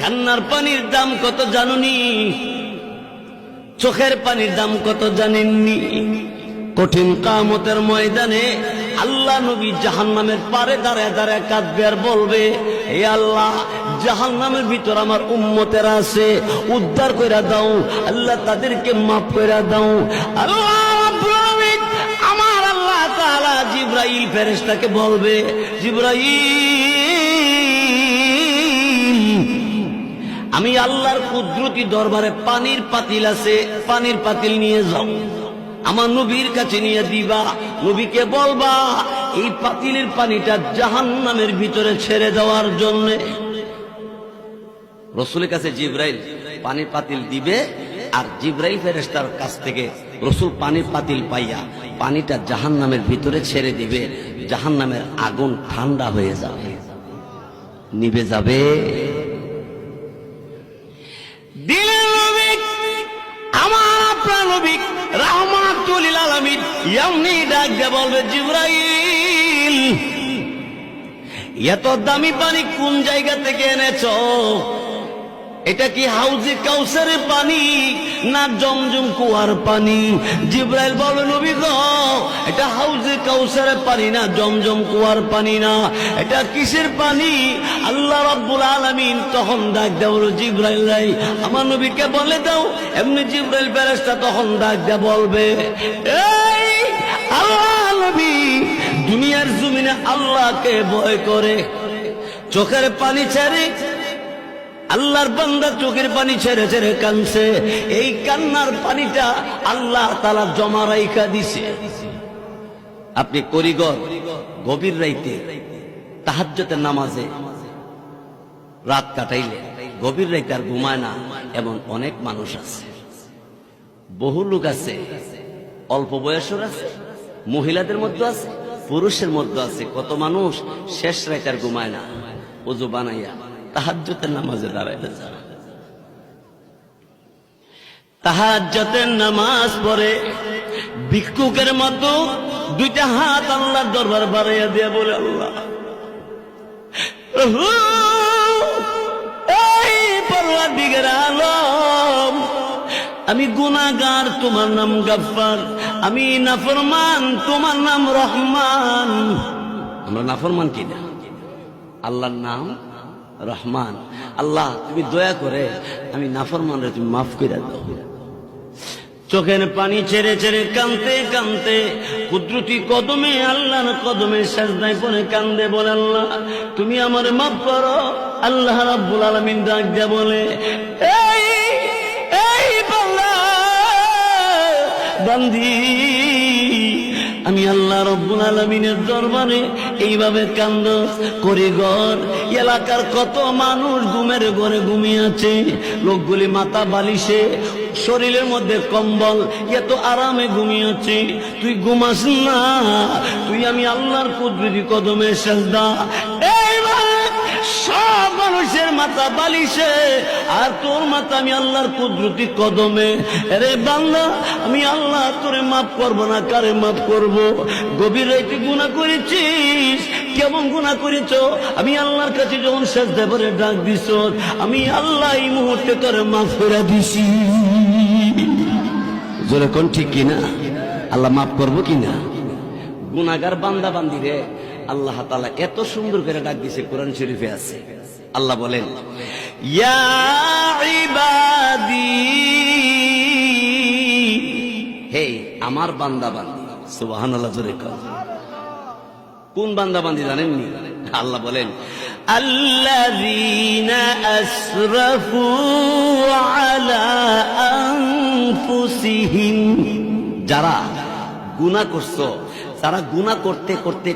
কান্নার পানির দাম কত জানুনি? চোখের পানির দাম কত জানেননি? কঠিন কিয়ামতের ময়দানে আল্লাহ নবী জাহান্নামের পারে দাঁড়ায় দাঁড়ায় কাঁদবে আর বলবে, হে আল্লাহ, জাহান্নামের ভিতর আমার উম্মতেরা আছে, উদ্ধার কইরা দাও আল্লাহ, তাদেরকে মাফ কইরা দাও। আল্লাহ রাব্বুল আলামিন আমার আল্লাহ তাআলা জিবরাইল ফেরেশতাকে বলবে, জিবরাইল, আমি আল্লাহর কুদরতি দরবারে পানির পাতিল আছে, পানির পাতিল নিয়ে যাও, আমার নবীর কাছে নিয়ে দিবা। নবীকে বলবা এই পাতিলের পানিটা জাহান্নামের ভিতরে ছেড়ে দেওয়ার জন্য। রাসূলের কাছে জিবরাইল পানির পাতিল দিবে, আর জিবরাইল ফেরেশতার কাছ থেকে রাসূল পানির পাতিল পাইয়া পানিটা জাহান্নামের ভিতরে ছেড়ে দিবে। জাহান্নামের আগুন ঠান্ডা হয়ে যাবে, নিভে যাবে। দিলের নবী, আমার আপনার নবী রাহমাতুল লিল আলামিন এমনি ডাক দিয়ে বলবে, জিবরাইল, এত দামি পানি কোন জায়গা থেকে এনেছো? এটা কি হাউজে কাউসারের পানি না জমজম কুয়ার পানি? জিবরাইল বলবে, নবী গো, এটা হাউজে কাউসারের পানি না, জমজম কুয়ার পানি না, এটা কিসের পানি? আল্লাহ রাব্বুল আলামিন তখন ডাক দেয়, জিবরাইল রে আমার নবীকে বলে দাও। এমনি জিবরাইল ফেরেশতা তখন ডাক দিয়ে বলবে, এই আল্লাহ নবী দুনিয়ার জমিনে আল্লাহকে ভয় করে চোখের পানি ছেড়ে, আল্লাহর বান্দা চোখের পানি ছেড়ে ছেড়ে কাঁদছে, এই কান্নার পানিটা আল্লাহ তাআলা জমা রাইখা দিছে। আপনি করিগর গভীর রাইতে তাহাজ্জুদের নামাজে রাত কাটাইলে গভীর রাইতে আর ঘুমায় না, এমন অনেক মানুষ আছে। বহু লোক আছে, অল্প বয়সের আছে, মহিলাদের মধ্যে আছে, পুরুষের মধ্যে আছে। কত মানুষ শেষ রাইতে আর ঘুমায় না, ওযু বানাইয়া তাহাজ্জুদের নামাজে দাঁড়াইতে যায়। তাহাজ্জুদের নামাজ পড়ে ভিক্ষুকের মতো দুইটা হাত আল্লাহর দরবার বাড়াইয়া দিয়ে বলে, আল্লাহ, এই পরওয়ারদিগার আলম, আমি গুনাহগার, তোমার নাম গফফার, আমি নাফরমান, তোমার নাম রহমান। আমরা নাফরমান কিনা? আল্লাহর নাম রহমান। আল্লাহ তুমি দয়া করে আমি নাফরমান রে তুমি মাফ করে দাও। চোখের পানি ছেড়ে ছেড়ে কাঁদতে কাঁদতে কুদরতি কদমে, আল্লাহর কদমে সিজদায় পড়ে কান্দে, বলে, আল্লাহ তুমি আমারে মাফ করো। আল্লাহ রাব্বুল আলামিন ডাক দিয়ে বলে, এই এই বান্দা বান্দি, আমি আল্লাহ রাব্বুল আলামিনের দরবারে এইভাবে কান্দস করিগর। এলাকার কত মানুষ ঘুমের ঘরে ঘুমিয়ে আছে, লোকগুলি মাথা বালিশে, শরীরের মধ্যে কম্বল, এত আরামে ঘুমিয়েছে, তুই ঘুমাস না? তুই আমি আল্লাহর কুদরতি কদমে সিজদা। সব মানুষের মাথা বালিশে, আর তোর মাথা আমি আল্লাহর কুদরতি কদমে। আরে বান্দা, আমি আল্লাহ তোরে মাফ করবো না, কারে মাফ করব? গভীর রাতে গুনাহ করেছিস, কেমন গুনাহ করেছ? আমি আল্লাহর কাছে যখন সিজদা করে ডাক দিছ, আমি আল্লাহ এই মুহূর্তে তোরে মাফ করে দিছি। জোরে কোন ঠিক কিনা? আল্লাহ মাফ করবো কিনা? গুনাহগার বান্দা বান্দি রে আল্লাহ তাআলা এত সুন্দর করে ডাক দিছে, কোরআন শরীফে আছে। আল্লাহ বলেন, ইয়া ইবাদি, হে আমার বান্দা বান্দি। সুবহানাল্লাহ, জোরে কর। কোন বান্দা বান্দি জানেননি? আল্লাহ বলেন, আল্লাযীনা আসরাফু আলা আনফুসিহিম, যারা গুনাহ করছো, যারা গুনাহ করতে করতে